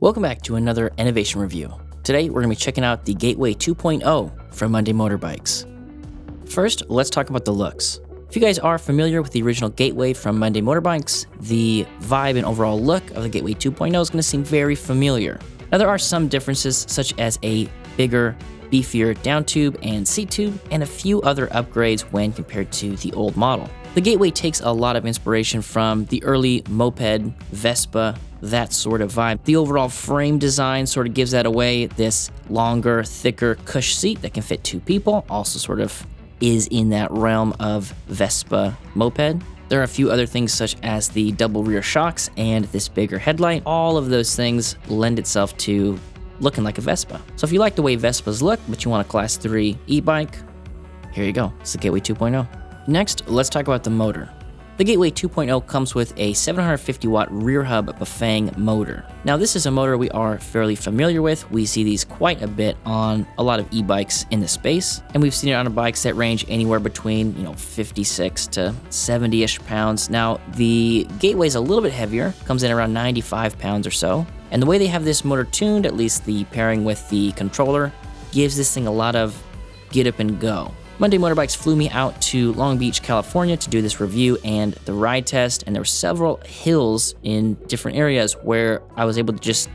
Welcome back to another innovation review. Today we're going to be checking out the Gateway 2.0 from Monday Motorbikes. First, let's talk about the looks. If you guys are familiar with the original Gateway from Monday Motorbikes, the vibe and overall look of the Gateway 2.0 is going to seem very familiar. Now there are some differences such as a bigger, beefier down tube and seat tube, and a few other upgrades when compared to the old model. The Gateway takes a lot of inspiration from the early moped, Vespa, that sort of vibe. The overall frame design sort of gives that away. This longer, thicker cush seat that can fit two people also sort of is in that realm of Vespa moped. There are a few other things such as the double rear shocks and this bigger headlight. All of those things lend itself to looking like a Vespa. So if you like the way Vespas look, but you want a Class 3 e-bike, here you go. It's the Gateway 2.0. Next, let's talk about the motor. The Gateway 2.0 comes with a 750 watt rear hub Bafang motor. Now this is a motor we are fairly familiar with. We see these quite a bit on a lot of e-bikes in the space, and we've seen it on bikes that range anywhere between 56 to 70-ish pounds. Now the Gateway is a little bit heavier, comes in around 95 pounds or so, and the way they have this motor tuned, at least the pairing with the controller, gives this thing a lot of get up and go. Monday Motorbikes flew me out to Long Beach, California to do this review and the ride test, and there were several hills in different areas where I was able to just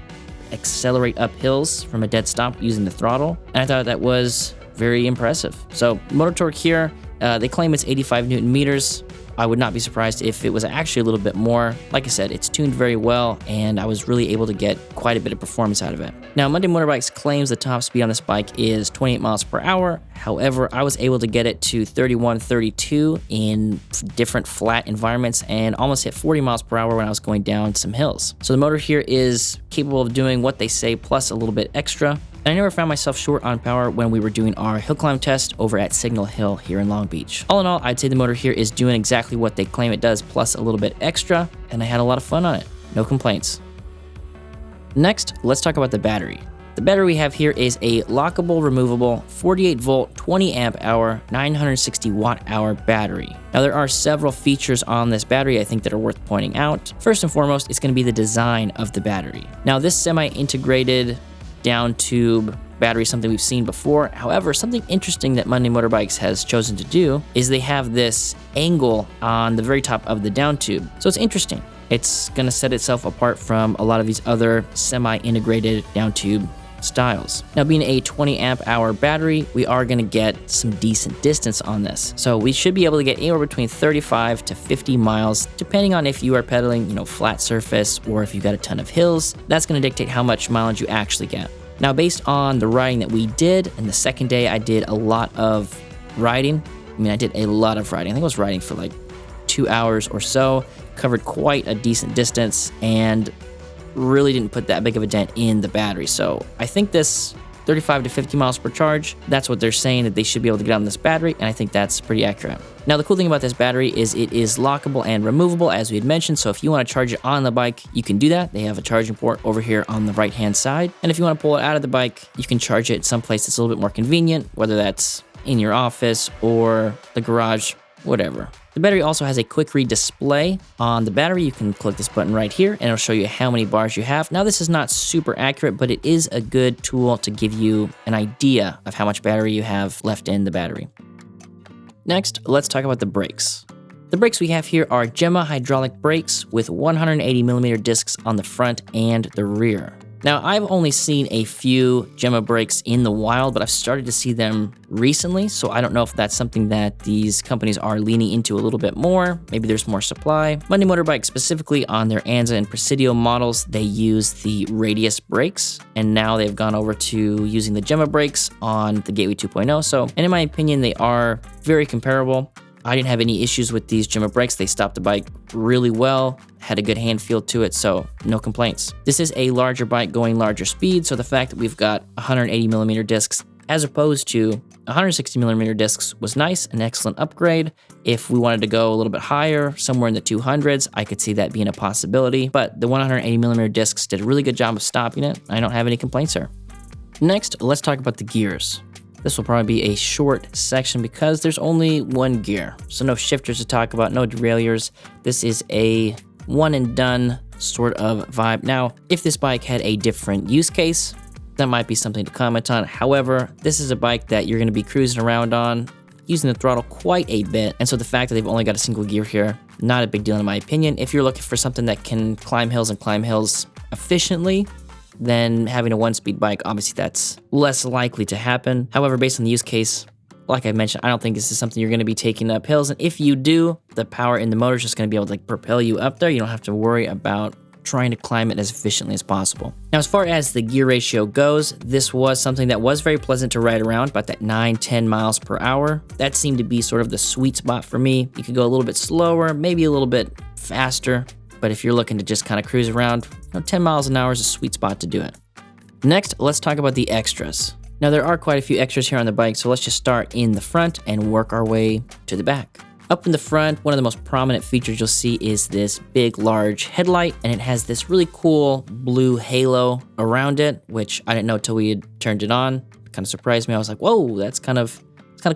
accelerate up hills from a dead stop using the throttle, and I thought that was very impressive. So motor torque here, they claim it's 85 Newton meters. I would not be surprised if it was actually a little bit more. Like I said, it's tuned very well, and I was really able to get quite a bit of performance out of it. Now, Monday Motorbikes claims the top speed on this bike is 28 miles per hour. However, I was able to get it to 31, 32 in different flat environments and almost hit 40 miles per hour when I was going down some hills. So the motor here is capable of doing what they say plus a little bit extra. And I never found myself short on power when we were doing our hill climb test over at Signal Hill here in Long Beach. All in all, I'd say the motor here is doing exactly what they claim it does, plus a little bit extra, and I had a lot of fun on it. No complaints. Next, let's talk about the battery. The battery we have here is a lockable, removable, 48 volt, 20 amp hour, 960 watt hour battery. Now there are several features on this battery I think that are worth pointing out. First and foremost, it's going to be the design of the battery. Now this semi-integrated down tube battery is something we've seen before. However, something interesting that Monday Motorbikes has chosen to do is they have this angle on the very top of the down tube. So it's interesting. It's going to set itself apart from a lot of these other semi-integrated down tube styles. Now being a 20 amp hour battery, we are going to get some decent distance on this. So we should be able to get anywhere between 35 to 50 miles, depending on if you are pedaling, flat surface or if you've got a ton of hills. That's going to dictate how much mileage you actually get. Now based on the riding that we did, and the second day I did a lot of riding. I did a lot of riding. I think I was riding for like 2 hours or so, covered quite a decent distance, and really didn't put that big of a dent in the battery. So I think this 35 to 50 miles per charge, that's what they're saying that they should be able to get on this battery, and I think that's pretty accurate. Now the cool thing about this battery is it is lockable and removable, as we had mentioned, so if you want to charge it on the bike, you can do that. They have a charging port over here on the right hand side, and if you want to pull it out of the bike, you can charge it someplace that's a little bit more convenient, whether that's in your office or the garage, whatever. The battery also has a quick read display on the battery. You can click this button right here and it'll show you how many bars you have. Now this is not super accurate, but it is a good tool to give you an idea of how much battery you have left in the battery. Next, let's talk about the brakes. The brakes we have here are Gemma hydraulic brakes with 180mm discs on the front and the rear. Now, I've only seen a few Gemma brakes in the wild, but I've started to see them recently, so I don't know if that's something that these companies are leaning into a little bit more. Maybe there's more supply. Monday Motorbikes, specifically on their Anza and Presidio models, they use the Radius brakes, and now they've gone over to using the Gemma brakes on the Gateway 2.0, so, and in my opinion, they are very comparable. I didn't have any issues with these Gemma brakes. They stopped the bike really well, had a good hand feel to it, so no complaints. This is a larger bike going larger speed, so the fact that we've got 180mm discs as opposed to 160mm discs was nice, an excellent upgrade. If we wanted to go a little bit higher, somewhere in the 200s, I could see that being a possibility, but the 180mm discs did a really good job of stopping it. I don't have any complaints here. Next, let's talk about the gears. This will probably be a short section because there's only one gear. So no shifters to talk about, no derailleurs. This is a one and done sort of vibe. Now, if this bike had a different use case, that might be something to comment on. However, this is a bike that you're going to be cruising around on, using the throttle quite a bit. And so the fact that they've only got a single gear here, not a big deal in my opinion. If you're looking for something that can climb hills efficiently, then having a one-speed bike, obviously that's less likely to happen. However, based on the use case, like I mentioned, I don't think this is something you're going to be taking up hills. And if you do, the power in the motor is just going to be able to propel you up there. You don't have to worry about trying to climb it as efficiently as possible. Now, as far as the gear ratio goes, this was something that was very pleasant to ride around, about that 9-10 miles per hour. That seemed to be sort of the sweet spot for me. You could go a little bit slower, maybe a little bit faster, but if you're looking to just kind of cruise around, 10 miles an hour is a sweet spot to do it. Next, let's talk about the extras. Now, there are quite a few extras here on the bike, so let's just start in the front and work our way to the back. Up in the front, one of the most prominent features you'll see is this big, large headlight, and it has this really cool blue halo around it, which I didn't know until we had turned it on. It kind of surprised me. I was like, whoa, it's kind of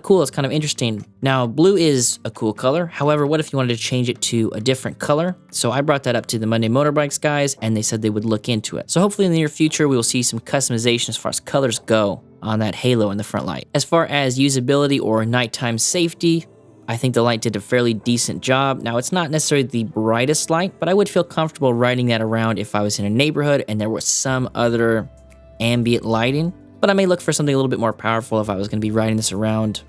cool. It's kind of interesting. Now, blue is a cool color. However, what if you wanted to change it to a different color? So I brought that up to the Monday Motorbikes guys, and they said they would look into it. So hopefully in the near future, we will see some customization as far as colors go on that halo in the front light. As far as usability or nighttime safety, I think the light did a fairly decent job. Now, it's not necessarily the brightest light, but I would feel comfortable riding that around if I was in a neighborhood and there was some other ambient lighting. But I may look for something a little bit more powerful if I was going to be riding this around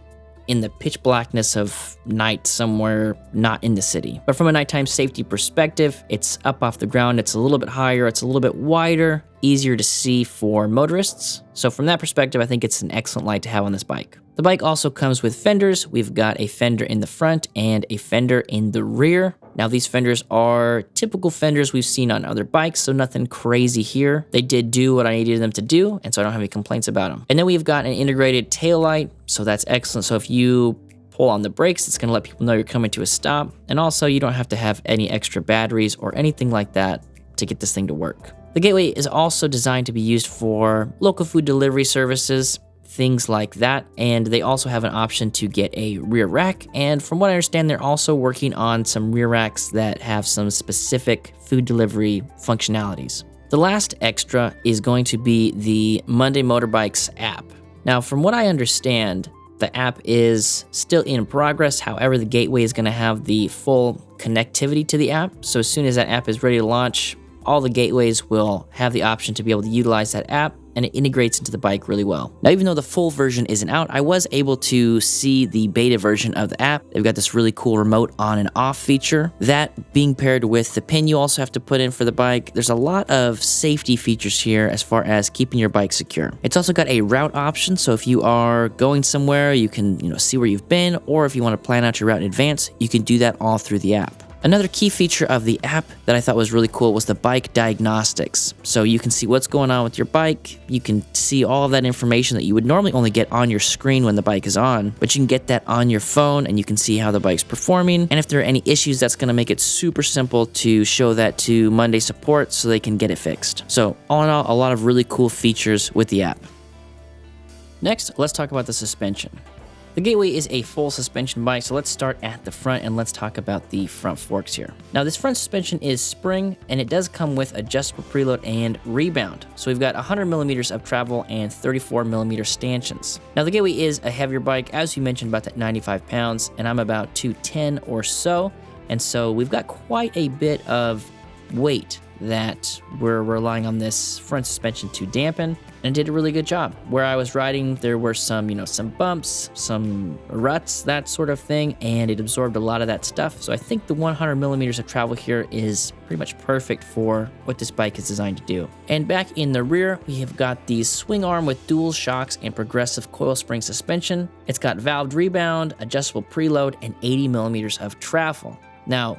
in the pitch blackness of night somewhere not in the city. But from a nighttime safety perspective, it's up off the ground, it's a little bit higher, it's a little bit wider, easier to see for motorists. So from that perspective, I think it's an excellent light to have on this bike. The bike also comes with fenders. We've got a fender in the front and a fender in the rear. Now, these fenders are typical fenders we've seen on other bikes, so nothing crazy here. They did do what I needed them to do, and so I don't have any complaints about them. And then we've got an integrated taillight, so that's excellent. So if you pull on the brakes, it's gonna let people know you're coming to a stop. And also, you don't have to have any extra batteries or anything like that to get this thing to work. The Gateway is also designed to be used for local food delivery services, things like that, and they also have an option to get a rear rack, and from what I understand, they're also working on some rear racks that have some specific food delivery functionalities. The last extra is going to be the Monday Motorbikes app. Now, from what I understand, the app is still in progress. However, the Gateway is going to have the full connectivity to the app, so as soon as that app is ready to launch, all the Gateways will have the option to be able to utilize that app, and it integrates into the bike really well. Now, even though the full version isn't out, I was able to see the beta version of the app. They've got this really cool remote on and off feature. That being paired with the pin you also have to put in for the bike. There's a lot of safety features here as far as keeping your bike secure. It's also got a route option, so if you are going somewhere, you can see where you've been, or if you want to plan out your route in advance, you can do that all through the app. Another key feature of the app that I thought was really cool was the bike diagnostics. So you can see what's going on with your bike. You can see all of that information that you would normally only get on your screen when the bike is on, but you can get that on your phone and you can see how the bike's performing. And if there are any issues, that's going to make it super simple to show that to Monday support so they can get it fixed. So all in all, a lot of really cool features with the app. Next, let's talk about the suspension. The Gateway is a full suspension bike, so let's start at the front and let's talk about the front forks here. Now, this front suspension is spring, and it does come with adjustable preload and rebound. So we've got 100 millimeters of travel and 34 millimeter stanchions. Now, the Gateway is a heavier bike, as you mentioned, about that 95 pounds, and I'm about 210 or so. And so we've got quite a bit of weight that we're relying on this front suspension to dampen, and it did a really good job. Where I was riding, there were some, some bumps, some ruts, that sort of thing, and it absorbed a lot of that stuff. So I think the 100 millimeters of travel here is pretty much perfect for what this bike is designed to do. And back in the rear, we have got the swing arm with dual shocks and progressive coil spring suspension. It's got valved rebound, adjustable preload, and 80 millimeters of travel. Now,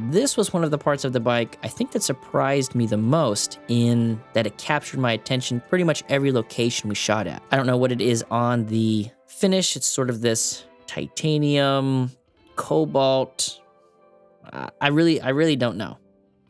this was one of the parts of the bike I think that surprised me the most, in that it captured my attention pretty much every location we shot at. I don't know what it is on the finish. It's sort of this titanium, cobalt. I really don't know,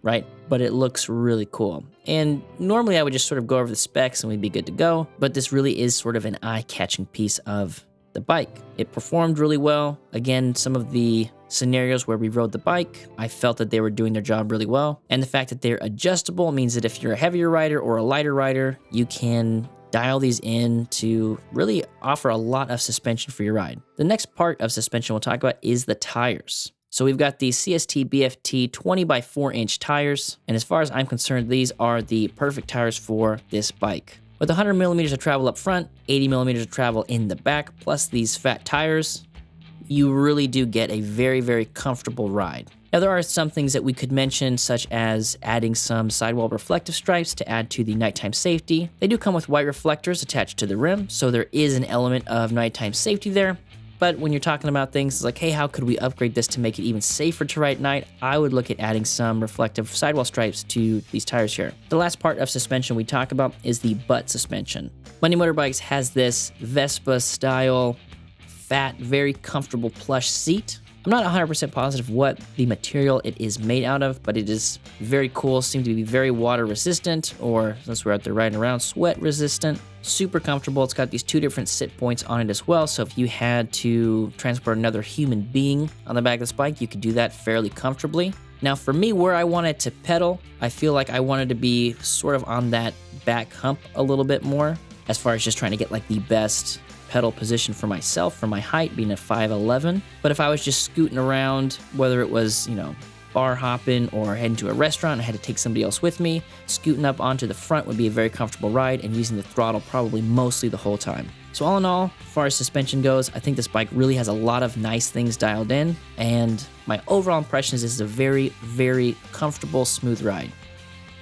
right? But it looks really cool. And normally I would just sort of go over the specs and we'd be good to go. But this really is sort of an eye-catching piece of the bike. It performed really well. Again, some of the scenarios where we rode the bike, I felt that they were doing their job really well. And the fact that they're adjustable means that if you're a heavier rider or a lighter rider, you can dial these in to really offer a lot of suspension for your ride. The next part of suspension we'll talk about is the tires. So we've got the CST BFT 20 by 4 inch tires. And as far as I'm concerned, these are the perfect tires for this bike. With 100 millimeters of travel up front, 80 millimeters of travel in the back, plus these fat tires, you really do get a very, very comfortable ride. Now, there are some things that we could mention, such as adding some sidewall reflective stripes to add to the nighttime safety. They do come with white reflectors attached to the rim, so there is an element of nighttime safety there. But when you're talking about things like, hey, how could we upgrade this to make it even safer to ride at night? I would look at adding some reflective sidewall stripes to these tires here. The last part of suspension we talk about is the butt suspension. Monday Motorbikes has this Vespa style, fat, very comfortable plush seat. I'm not 100% positive what the material it is made out of, but it is very cool. Seems to be very water resistant, or since we're out there riding around, sweat resistant. Super comfortable. It's got these 2 different sit points on it as well. So if you had to transport another human being on the back of this bike, you could do that fairly comfortably. Now for me, where I wanted to pedal, I feel like I wanted to be sort of on that back hump a little bit more, as far as just trying to get like the best pedal position for myself, for my height, being a 5'11". But if I was just scooting around, whether it was, bar hopping or heading to a restaurant, I had to take somebody else with me, scooting up onto the front would be a very comfortable ride, and using the throttle probably mostly the whole time. So all in all, as far as suspension goes, I think this bike really has a lot of nice things dialed in, and my overall impression is this is a very, very comfortable, smooth ride.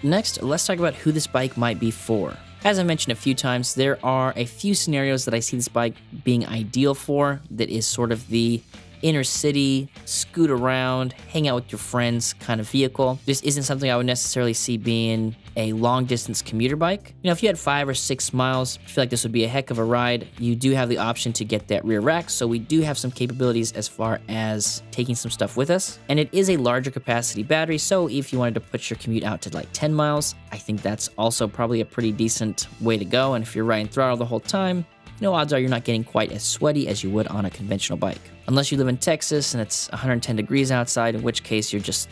Next, let's talk about who this bike might be for. As I mentioned a few times, there are a few scenarios that I see this bike being ideal for, that is sort of the inner city, scoot around, hang out with your friends kind of vehicle. This isn't something I would necessarily see being a long distance commuter bike. If you had 5 or 6 miles, I feel like this would be a heck of a ride. You do have the option to get that rear rack, so we do have some capabilities as far as taking some stuff with us. And it is a larger capacity battery, so if you wanted to put your commute out to like 10 miles, I think that's also probably a pretty decent way to go. And if you're riding throttle the whole time, odds are you're not getting quite as sweaty as you would on a conventional bike. Unless you live in Texas and it's 110 degrees outside, in which case you just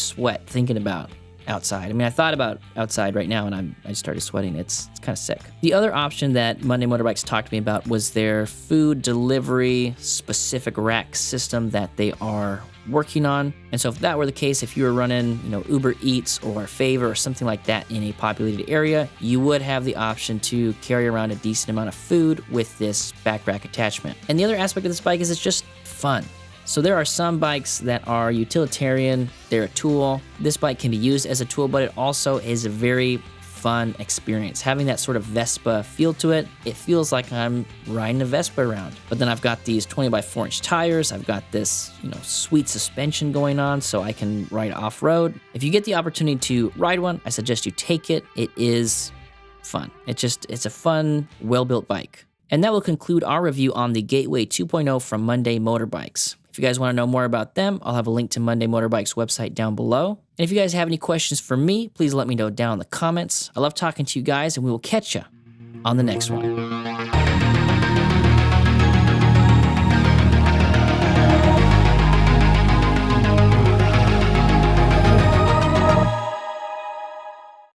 sweat thinking about outside. I mean, I thought about outside right now and I started sweating. It's kind of sick. The other option that Monday Motorbikes talked to me about was their food delivery specific rack system that they are working on. And so if that were the case, if you were running, Uber Eats or Favor or something like that in a populated area, you would have the option to carry around a decent amount of food with this back rack attachment. And the other aspect of this bike is it's just fun. So there are some bikes that are utilitarian, they're a tool. This bike can be used as a tool, but it also is a very fun experience. Having that sort of Vespa feel to it, it feels like I'm riding a Vespa around. But then I've got these 20 by 4 inch tires, I've got this, sweet suspension going on so I can ride off-road. If you get the opportunity to ride one, I suggest you take it. It is fun. It's a fun, well-built bike. And that will conclude our review on the Gateway 2.0 from Monday Motorbikes. If you guys want to know more about them, I'll have a link to Monday Motorbikes' website down below. And if you guys have any questions for me, please let me know down in the comments. I love talking to you guys, and we will catch you on the next one.